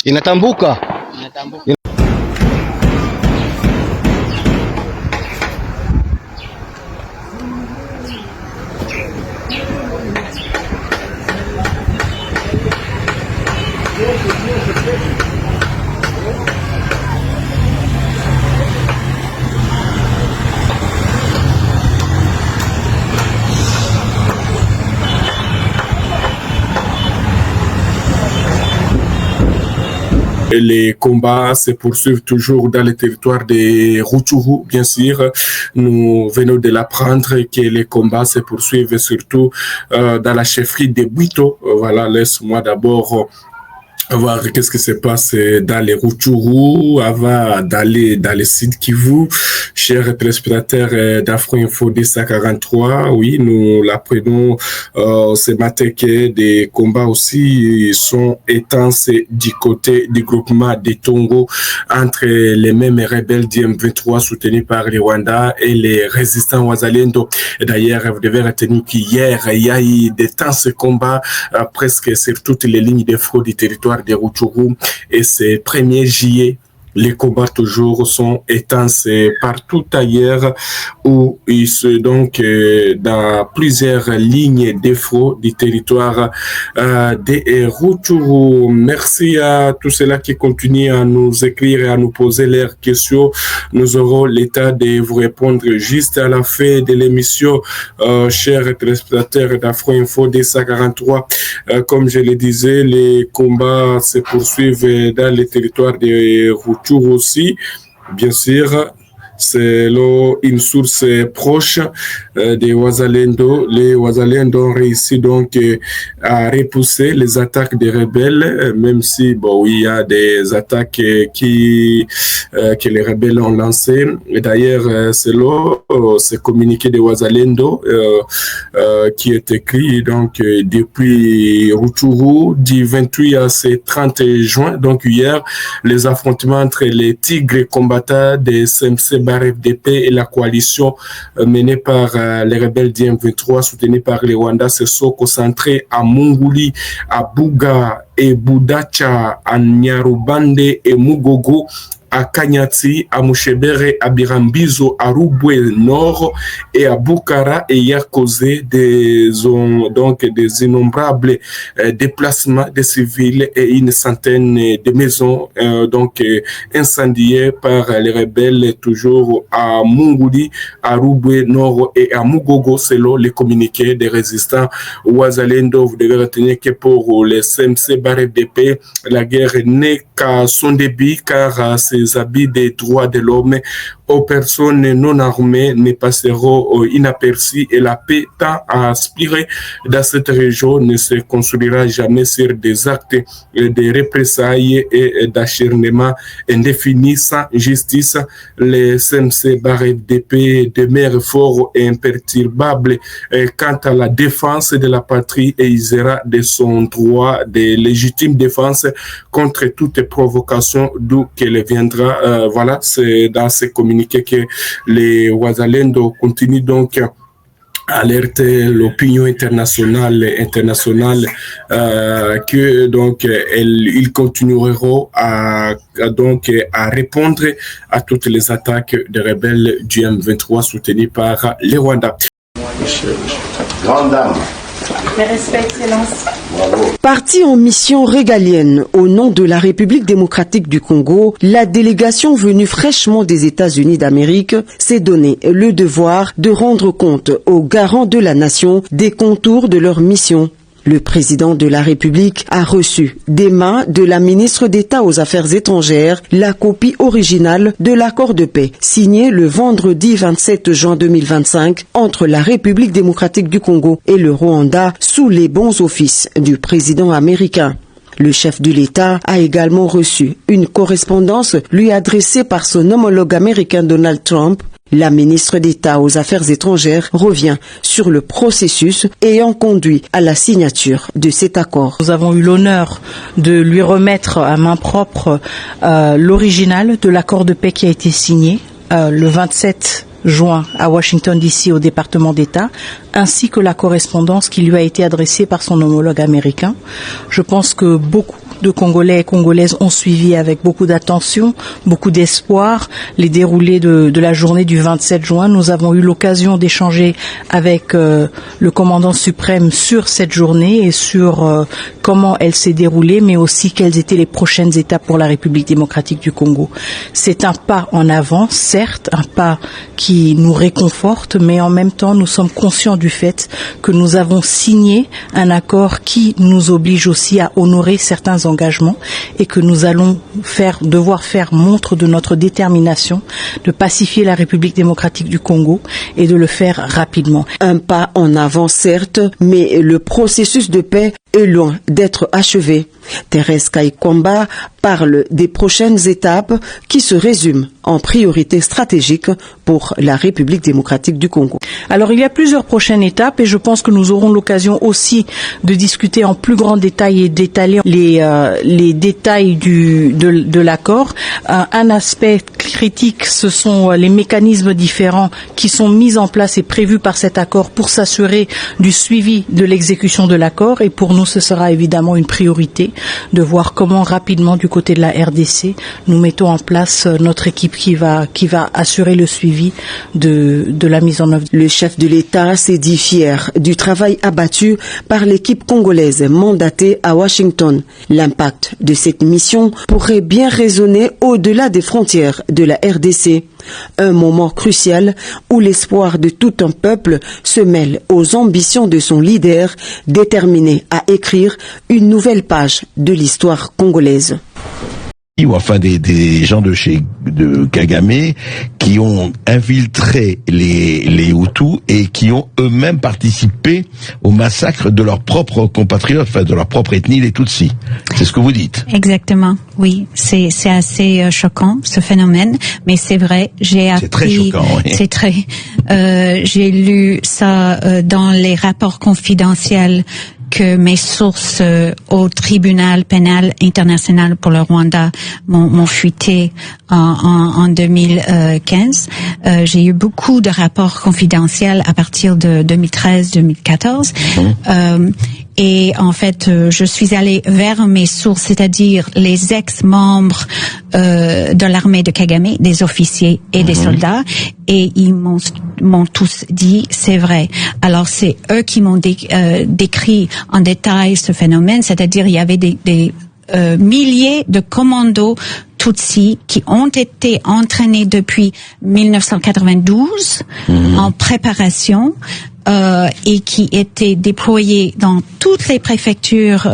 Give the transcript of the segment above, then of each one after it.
Inatambuka. Les combats se poursuivent toujours dans le territoire de Rutshuru, bien sûr. Nous venons de l'apprendre que les combats se poursuivent surtout dans la chefferie de Bwito. Voilà, laisse-moi d'abord voir qu'est-ce qui se passe dans les Rutshuru avant d'aller dans le sud Kivu. Chers téléspectateurs d'Afro Info 243, oui, nous l'apprenons ce matin que des combats aussi sont intenses du côté du groupement des Tongo entre les mêmes rebelles du M23 soutenus par le Rwanda et les résistants Wazalendo. D'ailleurs, vous devez retenir qu'hier, il y a eu d'intenses combats presque sur toutes les lignes de front du territoire de Rutshuru et ce 1er juillet. Les combats toujours sont intenses partout ailleurs où ils se donc dans plusieurs lignes de front du territoire de Rutshuru. Merci à tous ceux-là qui continuent à nous écrire et à nous poser leurs questions. Nous aurons l'état de vous répondre juste à la fin de l'émission, chers téléspectateurs d'Afro Info 243. Comme je le disais, les combats se poursuivent dans le territoire de Rutshuru aussi, bien sûr. Selon une source proche des Wazalendo, les Wazalendo ont réussi donc à repousser les attaques des rebelles, même si bon, il y a des attaques que les rebelles ont lancées. Et d'ailleurs, selon ce communiqué des Wazalendo qui est écrit donc depuis Rutshuru du 28 à ce 30 juin, donc hier, les affrontements entre les tigres combattants des SMC FDP et la coalition menée par les rebelles du M23 soutenus par le Rwanda se sont concentrés à Munguli, à Buga et Budacha, à Nyarubande et Mugogo, à Kanyati, à Mushebere, à Birambizo, à Rubwe Nord et à Bukara, et y a causé des innombrables déplacements de civils et une centaine de maisons incendiées par les rebelles toujours à Munguli, à Rubwe Nord et à Mugogo selon les communiqués des résistants Wazalendo. Vous devez retenir que pour les CMC FDP, la guerre n'est qu'à son début car ces habits des droits de l'homme aux personnes non armées ne passeront inaperçus et la paix tant à aspirer dans cette région ne se construira jamais sur des actes de représailles et d'acharnement indéfinis sans justice. Les CMC FDP demeurent forts et imperturbables quant à la défense de la patrie et il sera de son droit de légitime défense contre toute provocation d'où qu'elle viendra. Voilà, c'est dans ces communiqués que les Wazalendo continuent donc à alerter l'opinion internationale que donc ils continueront à répondre à toutes les attaques des rebelles du M23 soutenus par les Rwandais. Grande dame. Mes respects, Excellence. Bravo. Partie en mission régalienne au nom de la République démocratique du Congo, la délégation venue fraîchement des États-Unis d'Amérique s'est donné le devoir de rendre compte aux garants de la nation des contours de leur mission. Le président de la République a reçu des mains de la ministre d'État aux Affaires étrangères la copie originale de l'accord de paix signé le vendredi 27 juin 2025 entre la République démocratique du Congo et le Rwanda sous les bons offices du président américain. Le chef de l'État a également reçu une correspondance lui adressée par son homologue américain Donald Trump La ministre d'État aux Affaires étrangères revient sur le processus ayant conduit à la signature de cet accord. Nous avons eu l'honneur de lui remettre à main propre l'original de l'accord de paix qui a été signé le 27 juin à Washington DC au département d'État, ainsi que la correspondance qui lui a été adressée par son homologue américain. Je pense que beaucoup de Congolais et Congolaises ont suivi avec beaucoup d'attention, beaucoup d'espoir les déroulés de la journée du 27 juin. Nous avons eu l'occasion d'échanger avec le commandant suprême sur cette journée et sur comment elle s'est déroulée, mais aussi quelles étaient les prochaines étapes pour la République démocratique du Congo. C'est un pas en avant, certes, un pas qui nous réconforte, mais en même temps, nous sommes conscients du fait que nous avons signé un accord qui nous oblige aussi à honorer certains engagements et que nous allons devoir faire montre de notre détermination de pacifier la République démocratique du Congo et de le faire rapidement. Un pas en avant, certes, mais le processus de paix est loin d'être achevé. Thérèse Kaikwamba parle des prochaines étapes qui se résument en priorité stratégique pour la République démocratique du Congo. Alors il y a plusieurs prochaines étapes et je pense que nous aurons l'occasion aussi de discuter en plus grand détail et d'étaler les détails de l'accord. Un aspect critique, ce sont les mécanismes différents qui sont mis en place et prévus par cet accord pour s'assurer du suivi de l'exécution de l'accord, et pour nous ce sera évidemment une priorité de voir comment rapidement du côté de la RDC nous mettons en place notre équipe qui va assurer le suivi de la mise en œuvre. Le chef de l'État s'est dit fier du travail abattu par l'équipe congolaise mandatée à Washington. L'impact de cette mission pourrait bien résonner au-delà des frontières de la RDC. Un moment crucial où l'espoir de tout un peuple se mêle aux ambitions de son leader, déterminé à écrire une nouvelle page de l'histoire congolaise. Ou enfin des gens de Kagame qui ont infiltré les Hutus et qui ont eux-mêmes participé au massacre de leurs propres compatriotes, enfin de leur propre ethnie, les Tutsis. C'est ce que vous dites. Exactement, oui. C'est assez choquant ce phénomène, mais c'est vrai. C'est très choquant. Oui. C'est très. J'ai lu ça dans les rapports confidentiels que mes sources au tribunal pénal international pour le Rwanda m'ont fuité en 2015. J'ai eu beaucoup de rapports confidentiels à partir de 2013-2014. Et en fait, je suis allée vers mes sources, c'est-à-dire les ex-membres de l'armée de Kagame, des officiers et des soldats, et ils m'ont tous dit c'est vrai. Alors c'est eux qui m'ont décrit en détail ce phénomène, c'est-à-dire il y avait des milliers de commandos Tutsis qui ont été entraînés depuis 1992 en préparation et qui étaient déployés dans toutes les préfectures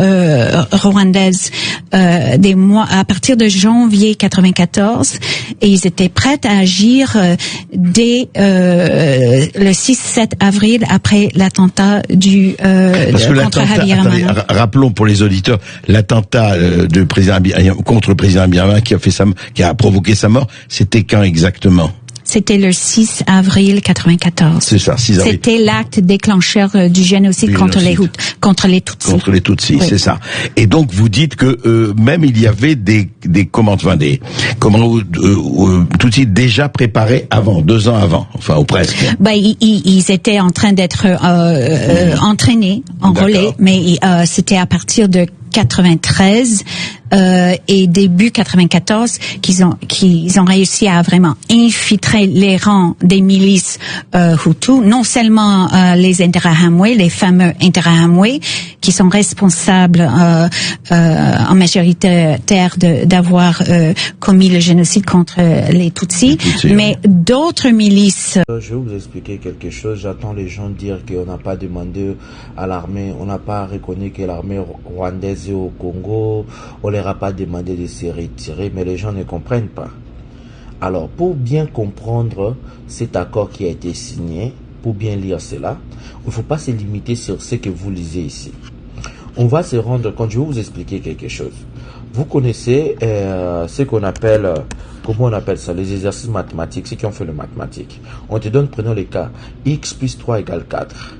rwandaises à partir de janvier 94, et ils étaient prêts à agir dès le 6-7 avril après l'attentat contre Habyarimana. Rappelons pour les auditeurs l'attentat contre le président Habyarimana qui a provoqué sa mort. C'était quand exactement? C'était le 6 avril 94. C'est ça, 6 avril. C'était l'acte déclencheur du génocide contre les Tutsis. Contre les Tutsis, oui. C'est ça. Et donc vous dites que même il y avait des Tutsis déjà préparés avant, 2 ans avant, enfin ou presque. Ils étaient en train d'être entraînés, enrôlés, mais c'était à partir de 93 et début 94 qu'ils ont réussi à vraiment infiltrer les rangs des milices Hutus, non seulement les Interahamwe, les fameux Interahamwe, qui sont responsables en majorité d'avoir commis le génocide contre les Tutsis, mais d'autres milices. Je vais vous expliquer quelque chose. J'entends les gens dire qu'on n'a pas demandé à l'armée, on n'a pas reconnu que l'armée rwandaise est au Congo, on leur a pas demandé de se retirer, mais les gens ne comprennent pas. Alors, pour bien comprendre cet accord qui a été signé, pour bien lire cela, il ne faut pas se limiter sur ce que vous lisez ici. on va se rendre compte, je vais vous expliquer quelque chose. Vous connaissez ce qu'on appelle, comment on appelle ça, les exercices mathématiques, ceux qui ont fait le mathématique. On te donne, prenons les cas, x plus 3 égale 4.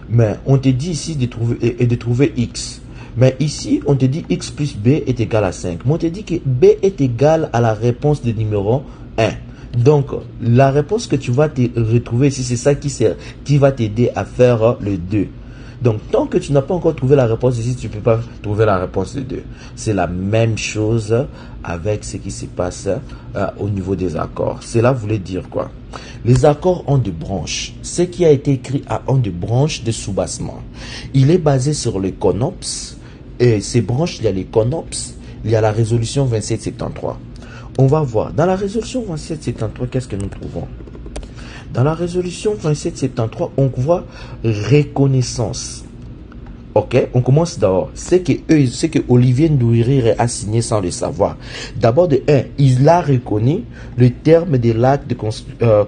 Mais on te dit ici de trouver x. Mais ici, on te dit x plus b est égal à 5. Mais on te dit que b est égal à la réponse du numéro 1. Donc, la réponse que tu vas te retrouver ici, c'est ça qui va t'aider à faire le 2. Donc, tant que tu n'as pas encore trouvé la réponse ici, tu ne peux pas trouver la réponse de 2. C'est la même chose avec ce qui se passe au niveau des accords. Cela voulait dire quoi? Les accords ont des branches. Ce qui a été écrit ont des branches de soubassement. Il est basé sur les CONOPS. Et ces branches, il y a les CONOPS, il y a la résolution 2773. On va voir. Dans la résolution 2773, qu'est-ce que nous trouvons? Dans la résolution 2773, on voit reconnaissance. Ok, on commence d'abord. C'est que Olivier Ndouriri a signé sans le savoir. D'abord, il a reconnu le terme de l'acte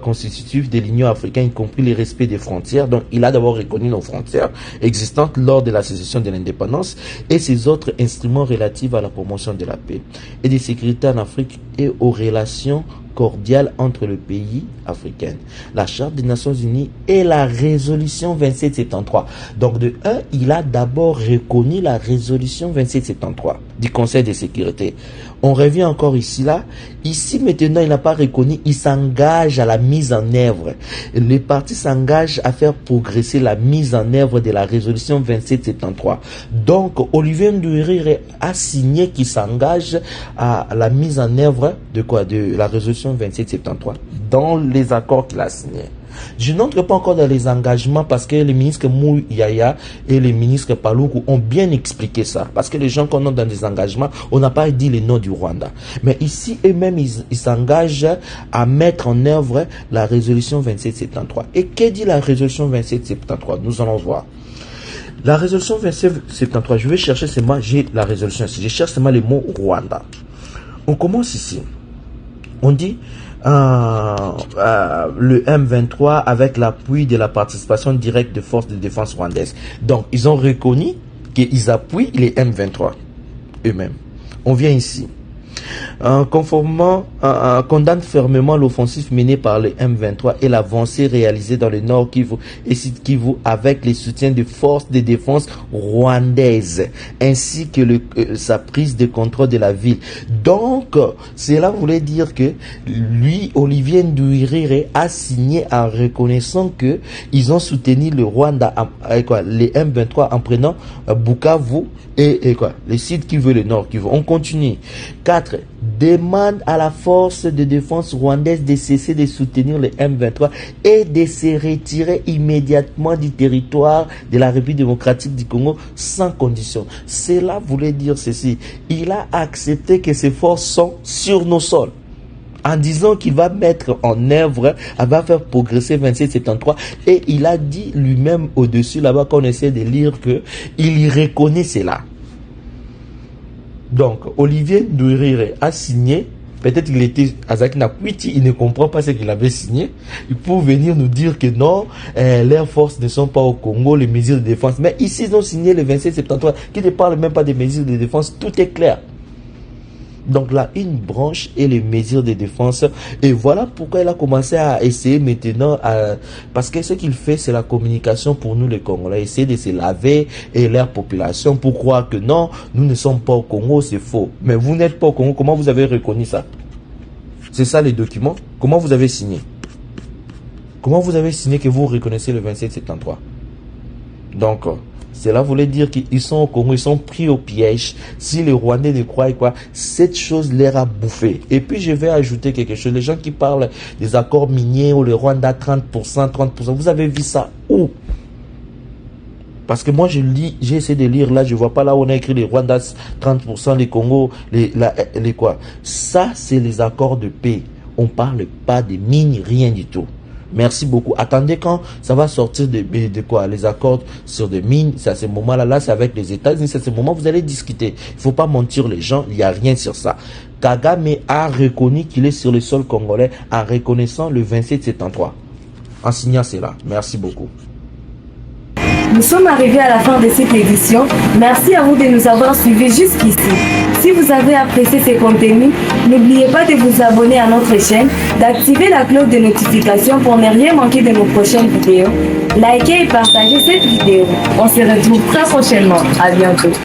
constitutif de l'Union africaine, y compris le respect des frontières. Donc, il a d'abord reconnu nos frontières existantes lors de la sécession de l'indépendance et ses autres instruments relatifs à la promotion de la paix et de sécurité en Afrique et aux relations cordiale entre le pays africain, la Charte des Nations Unies et la résolution 2773. Donc de 1, il a d'abord reconnu la résolution 2773 du Conseil de sécurité. On revient encore ici là. Ici maintenant, il n'a pas reconnu, il s'engage à la mise en œuvre. Les partis s'engagent à faire progresser la mise en œuvre de la résolution 2773. Donc Olivier Ndouriri a signé qu'il s'engage à la mise en œuvre de quoi? De la résolution 2773 dans les accords qu'il a signés. Je n'entre pas encore dans les engagements parce que les ministres Mou Yaya et les ministres Paluku ont bien expliqué ça. Parce que les gens qu'on a dans des engagements, on n'a pas dit le nom du Rwanda. Mais ici, eux-mêmes, ils s'engagent à mettre en œuvre la résolution 2773. Et que dit la résolution 2773? Nous allons voir. La résolution 2773, je vais chercher seulement, j'ai la résolution ici. Je cherche seulement le mot Rwanda. On commence ici. On dit le M23 avec l'appui de la participation directe de forces de défense rwandaises. Donc, ils ont reconnu qu'ils appuient les M23 eux-mêmes. On vient ici. Conformément, condamne fermement l'offensive menée par le M23 et l'avancée réalisée dans le Nord Kivu et Sud Kivu avec les soutiens des forces de défense rwandaises ainsi que sa prise de contrôle de la ville. Donc, cela voulait dire que lui, Olivier Ndouriri, a signé en reconnaissant que ils ont soutenu le Rwanda, les M23 en prenant Bukavu et les sites qui veulent le Nord Kivu. On continue. 4. Demande à la force de défense rwandaise de cesser de soutenir le M23 et de se retirer immédiatement du territoire de la République démocratique du Congo sans condition. Cela voulait dire ceci. Il a accepté que ces forces sont sur nos sols, en disant qu'il va mettre en œuvre, elle va faire progresser 2773, et il a dit lui-même au-dessus là-bas qu'on essaie de lire que il y reconnaît cela. Donc, Olivier Ndouriri a signé, peut-être qu'il était Azaki Nakwiti, il ne comprend pas ce qu'il avait signé, pour venir nous dire que non, leurs forces ne sont pas au Congo, les mesures de défense. Mais ici, ils ont signé le 2773, qui ne parle même pas des mesures de défense, tout est clair. Donc là, une branche et les mesures de défense. Et voilà pourquoi il a commencé à essayer maintenant, parce que ce qu'il fait, c'est la communication pour nous les Congolais. Essayer de se laver et leur population pour croire que non, nous ne sommes pas au Congo, c'est faux. Mais vous n'êtes pas au Congo, comment vous avez reconnu ça? C'est ça les documents. Comment vous avez signé? Comment vous avez signé que vous reconnaissez le 2773? Donc, cela voulait dire qu'ils sont au Congo, ils sont pris au piège. Si les Rwandais ne croient quoi, cette chose leur a bouffé. Et puis je vais ajouter quelque chose. Les gens qui parlent des accords miniers ou le Rwanda 30%, 30%, vous avez vu ça où? Parce que moi j'ai essayé de lire là, je vois pas là où on a écrit les Rwanda 30%, les Congo, les quoi. Ça c'est les accords de paix. On parle pas des mines, rien du tout. Merci beaucoup. Attendez quand ça va sortir de quoi? Les accords sur des mines, c'est à ce moment-là. Là, c'est avec les États-Unis. C'est à ce moment où vous allez discuter. Il faut pas mentir les gens. Il n'y a rien sur ça. Kagame a reconnu qu'il est sur le sol congolais en reconnaissant le 2773. En signant cela. Merci beaucoup. Nous sommes arrivés à la fin de cette édition. Merci à vous de nous avoir suivis jusqu'ici. Si vous avez apprécié ces contenus, n'oubliez pas de vous abonner à notre chaîne, d'activer la cloche de notification pour ne rien manquer de nos prochaines vidéos. Likez et partagez cette vidéo. On se retrouve très prochainement. À bientôt.